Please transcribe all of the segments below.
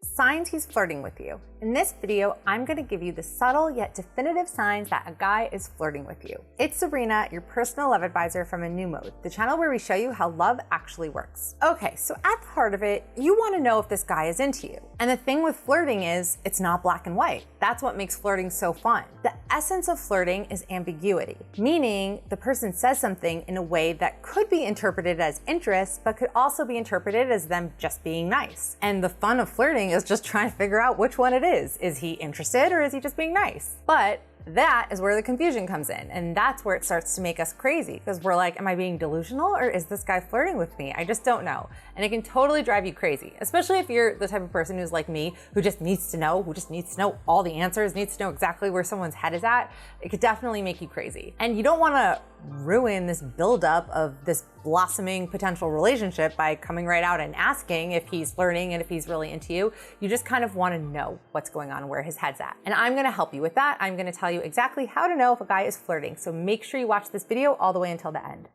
Signs he's flirting with you. In this video, I'm going to give you the subtle yet definitive signs that a guy is flirting with you. It's Sabrina, your personal love advisor from A New Mode, the channel where we show you how love actually works. Okay, so at the heart of it, you want to know if this guy is into you. And the thing with flirting is, it's not black and white. That's what makes flirting so fun. The essence of flirting is ambiguity, meaning the person says something in a way that could be interpreted as interest, but could also be interpreted as them just being nice. And the fun of flirting is just trying to figure out which one it is. Is he interested or is he just being nice? But that is where the confusion comes in, and that's where it starts to make us crazy, because we're like, am I being delusional or is this guy flirting with me? I just don't know. And it can totally drive you crazy, especially if you're the type of person who's like me, who just needs to know, all the answers, needs to know exactly where someone's head is at. It could definitely make you crazy. And you don't want to ruin this buildup of this blossoming potential relationship by coming right out and asking if he's flirting and if he's really into you. You just kind of want to know what's going on, where his head's at. And I'm going to help you with that. I'm going to tell you exactly how to know if a guy is flirting. So make sure you watch this video all the way until the end.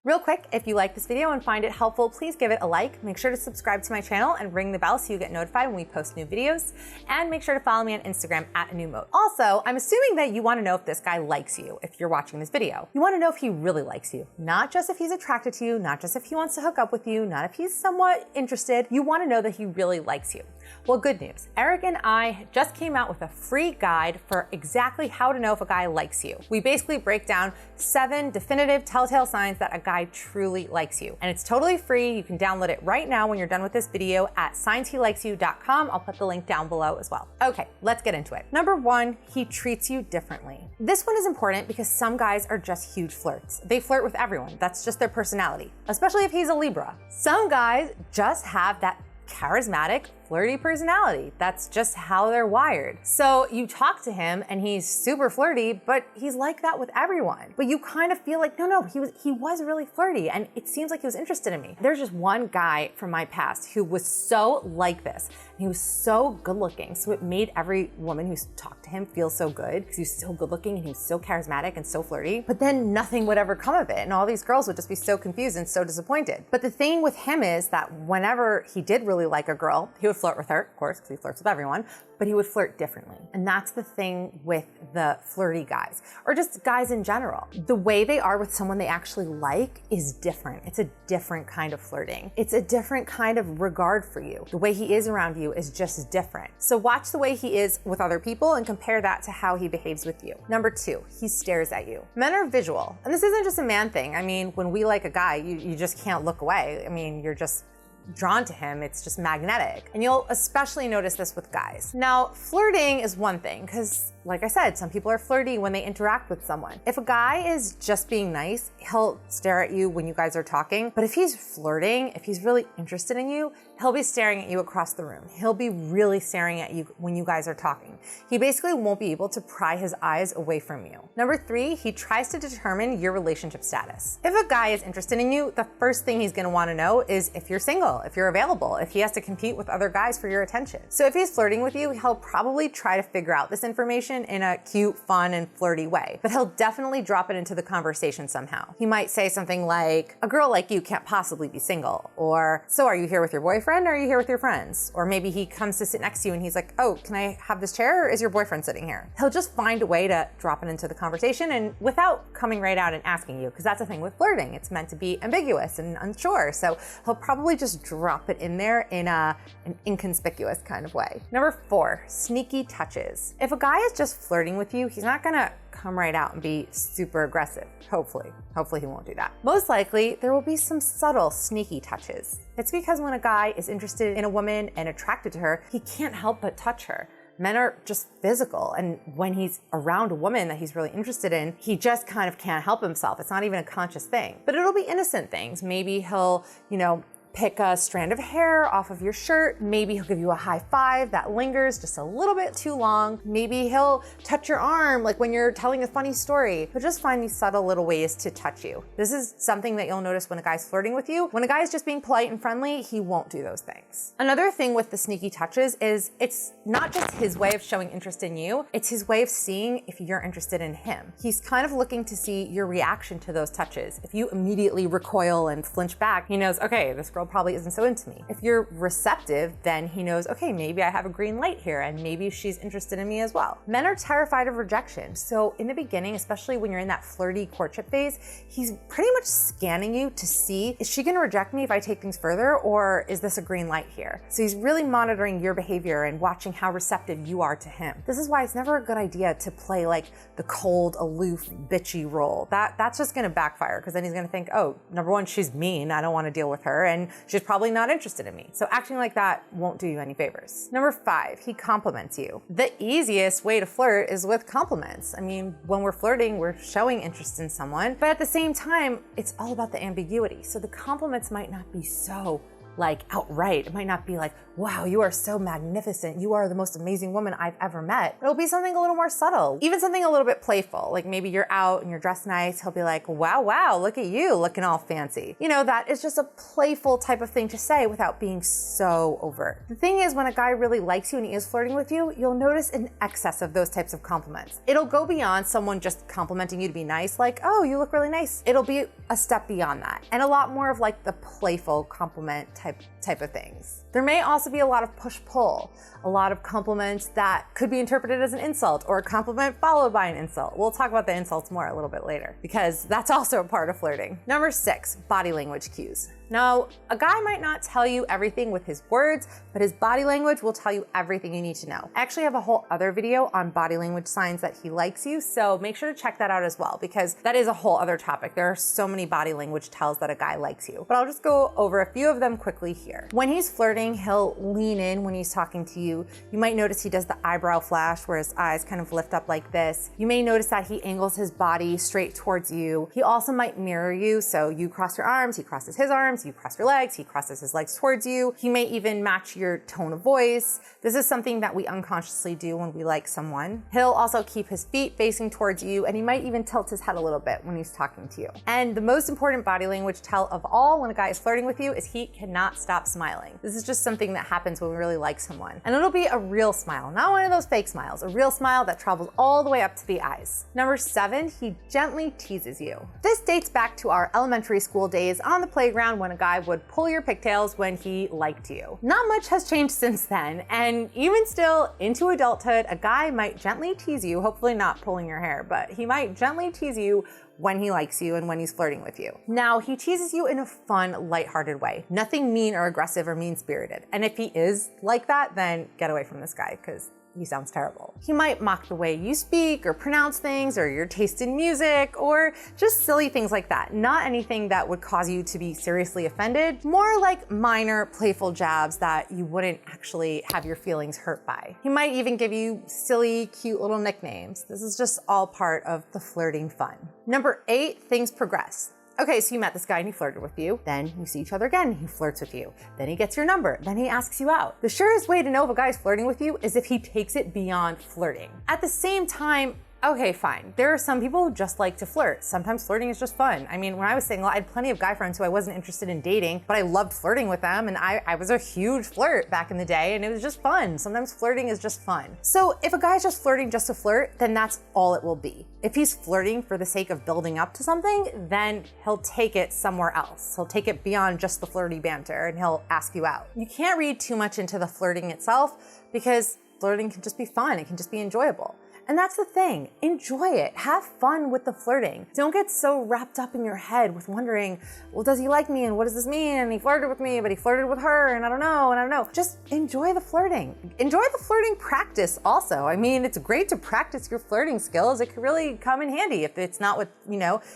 Real quick, if you like this video and find it helpful, please give it a like. Make sure to subscribe to my channel and ring the bell so you get notified when we post new videos. And make sure to follow me on Instagram at A New Mode. Also, I'm assuming that you want to know if this guy likes you if you're watching this video. You want to know if he really likes you, not just if he's attracted to you, not just if he wants to hook up with you, not if he's somewhat interested. You want to know that he really likes you. Well, good news. Eric and I just came out with a free guide for exactly how to know if a guy likes you. We basically break down 7 definitive telltale signs that a guy truly likes you. And it's totally free. You can download it right now when you're done with this video at signshelikes.you.com. I'll put the link down below as well. Okay, let's get into it. Number 1, he treats you differently. This one is important because some guys are just huge flirts. They flirt with everyone. That's just their personality, especially if he's a Libra. Some guys just have that charismatic, flirty personality. That's just how they're wired. So you talk to him and he's super flirty, but he's like that with everyone. But you kind of feel like, no, he was really flirty and it seems like he was interested in me. There's just one guy from my past who was so like this. And he was so good looking. So it made every woman who talked to him feel so good because he was so good looking and he was so charismatic and so flirty. But then nothing would ever come of it. And all these girls would just be so confused and so disappointed. But the thing with him is that whenever he did really like a girl, he would flirt with her, of course, because he flirts with everyone, but he would flirt differently. And that's the thing with the flirty guys, or just guys in general. The way they are with someone they actually like is different. It's a different kind of flirting. It's a different kind of regard for you. The way he is around you is just different. So watch the way he is with other people and compare that to how he behaves with you. Number 2, he stares at you. Men are visual, and this isn't just a man thing. I mean, when we like a guy, you just can't look away. I mean, you're just drawn to him. It's just magnetic. And you'll especially notice this with guys. Now, flirting is one thing, because like I said, some people are flirty when they interact with someone. If a guy is just being nice, he'll stare at you when you guys are talking. But if he's flirting, if he's really interested in you, he'll be staring at you across the room. He'll be really staring at you when you guys are talking. He basically won't be able to pry his eyes away from you. Number 3, he tries to determine your relationship status. If a guy is interested in you, the first thing he's gonna wanna know is if you're single, if you're available, if he has to compete with other guys for your attention. So if he's flirting with you, he'll probably try to figure out this information in a cute, fun, and flirty way, but he'll definitely drop it into the conversation somehow. He might say something like, a girl like you can't possibly be single, or so are you here with your boyfriend or are you here with your friends? Or maybe he comes to sit next to you and he's like, oh, can I have this chair or is your boyfriend sitting here? He'll just find a way to drop it into the conversation and without coming right out and asking you, because that's the thing with flirting. It's meant to be ambiguous and unsure. So he'll probably just drop it in there in an inconspicuous kind of way. Number 4, sneaky touches. If a guy is just flirting with you, he's not gonna come right out and be super aggressive. Hopefully he won't do that. Most likely, there will be some subtle, sneaky touches. It's because when a guy is interested in a woman and attracted to her, he can't help but touch her. Men are just physical, and when he's around a woman that he's really interested in, he just kind of can't help himself. It's not even a conscious thing, but it'll be innocent things. Maybe he'll, pick a strand of hair off of your shirt. Maybe he'll give you a high five that lingers just a little bit too long. Maybe he'll touch your arm like when you're telling a funny story. But just find these subtle little ways to touch you. This is something that you'll notice when a guy's flirting with you. When a guy's just being polite and friendly, he won't do those things. Another thing with the sneaky touches is it's not just his way of showing interest in you, it's his way of seeing if you're interested in him. He's kind of looking to see your reaction to those touches. If you immediately recoil and flinch back, he knows, okay, this girl probably isn't so into me. If you're receptive, then he knows, okay, maybe I have a green light here and maybe she's interested in me as well. Men are terrified of rejection. So in the beginning, especially when you're in that flirty courtship phase, he's pretty much scanning you to see, is she gonna reject me if I take things further, or is this a green light here? So he's really monitoring your behavior and watching how receptive you are to him. This is why it's never a good idea to play like the cold, aloof, bitchy role. That's just gonna backfire, because then he's gonna think, oh, number one, she's mean, I don't wanna deal with her, and she's probably not interested in me. So acting like that won't do you any favors. Number 5, he compliments you. The easiest way to flirt is with compliments. I mean, when we're flirting, we're showing interest in someone, but at the same time, it's all about the ambiguity. So the compliments might not be so like outright. It might not be like, wow, you are so magnificent. You are the most amazing woman I've ever met. It'll be something a little more subtle, even something a little bit playful. Like maybe you're out and you're dressed nice. He'll be like, wow, look at you looking all fancy. You know, that is just a playful type of thing to say without being so overt. The thing is, when a guy really likes you and he is flirting with you, you'll notice an excess of those types of compliments. It'll go beyond someone just complimenting you to be nice, like, oh, you look really nice. It'll be a step beyond that, and a lot more of like the playful compliment type of things. There may also be a lot of push-pull, a lot of compliments that could be interpreted as an insult or a compliment followed by an insult. We'll talk about the insults more a little bit later, because that's also a part of flirting. Number 6, body language cues. Now, a guy might not tell you everything with his words, but his body language will tell you everything you need to know. I actually have a whole other video on body language signs that he likes you, so make sure to check that out as well, because that is a whole other topic. There are so many body language tells that a guy likes you, but I'll just go over a few of them quickly here. When he's flirting, he'll lean in when he's talking to you. You might notice he does the eyebrow flash where his eyes kind of lift up like this. You may notice that he angles his body straight towards you. He also might mirror you, so you cross your arms, he crosses his arms, you cross your legs, he crosses his legs towards you. He may even match your tone of voice. This is something that we unconsciously do when we like someone. He'll also keep his feet facing towards you, and he might even tilt his head a little bit when he's talking to you. And the most important body language tell of all when a guy is flirting with you is he cannot stop smiling. This is just something that happens when we really like someone. And it'll be a real smile, not one of those fake smiles, a real smile that travels all the way up to the eyes. Number 7, he gently teases you. This dates back to our elementary school days on the playground when a guy would pull your pigtails when he liked you. Not much has changed since then, and even still into adulthood, a guy might gently tease you, hopefully not pulling your hair, but he might gently tease you when he likes you and when he's flirting with you. Now, he teases you in a fun, lighthearted way. Nothing mean or aggressive or mean-spirited. And if he is like that, then get away from this guy, because he sounds terrible. He might mock the way you speak or pronounce things or your taste in music or just silly things like that. Not anything that would cause you to be seriously offended, more like minor playful jabs that you wouldn't actually have your feelings hurt by. He might even give you silly, cute little nicknames. This is just all part of the flirting fun. Number 8, things progress. Okay, so you met this guy and he flirted with you. Then you see each other again, he flirts with you. Then he gets your number. Then he asks you out. The surest way to know if a guy's flirting with you is if he takes it beyond flirting. At the same time, okay, fine. There are some people who just like to flirt. Sometimes flirting is just fun. I mean, when I was single, I had plenty of guy friends who I wasn't interested in dating, but I loved flirting with them, and I was a huge flirt back in the day, and it was just fun. Sometimes flirting is just fun. So if a guy's just flirting just to flirt, then that's all it will be. If he's flirting for the sake of building up to something, then he'll take it somewhere else. He'll take it beyond just the flirty banter, and he'll ask you out. You can't read too much into the flirting itself, because flirting can just be fun. It can just be enjoyable. And that's the thing, enjoy it, have fun with the flirting. Don't get so wrapped up in your head with wondering, well, does he like me and what does this mean? And he flirted with me, but he flirted with her and I don't know. Just enjoy the flirting. Enjoy the flirting practice also. I mean, it's great to practice your flirting skills. It could really come in handy if it's not with, if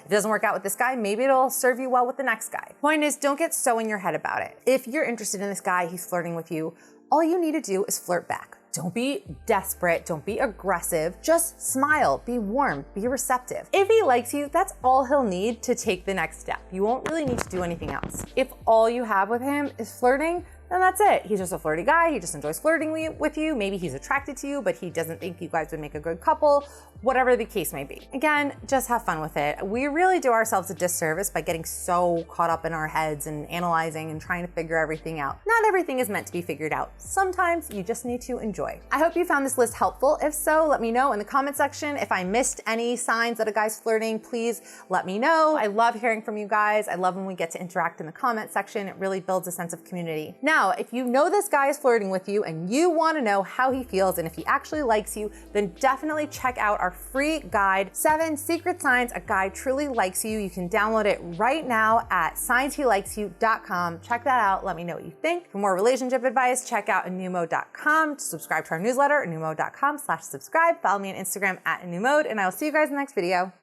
it doesn't work out with this guy, maybe it'll serve you well with the next guy. Point is, don't get so in your head about it. If you're interested in this guy, he's flirting with you, all you need to do is flirt back. Don't be desperate, don't be aggressive, just smile, be warm, be receptive. If he likes you, that's all he'll need to take the next step. You won't really need to do anything else. If all you have with him is flirting, then that's it. He's just a flirty guy. He just enjoys flirting with you. Maybe he's attracted to you, but he doesn't think you guys would make a good couple, whatever the case may be. Again, just have fun with it. We really do ourselves a disservice by getting so caught up in our heads and analyzing and trying to figure everything out. Not everything is meant to be figured out. Sometimes you just need to enjoy. I hope you found this list helpful. If so, let me know in the comment section. If I missed any signs that a guy's flirting, please let me know. I love hearing from you guys. I love when we get to interact in the comment section. It really builds a sense of community. Now, if you know this guy is flirting with you and you want to know how he feels and if he actually likes you, then definitely check out our free guide, 7 Secret Signs a Guy Truly Likes You. You can download it right now at signshelikesYou.com. Check that out. Let me know what you think. For more relationship advice, check out anumo.com. To subscribe to our newsletter, anumo.com/subscribe. Follow me on Instagram at anumode, and I will see you guys in the next video.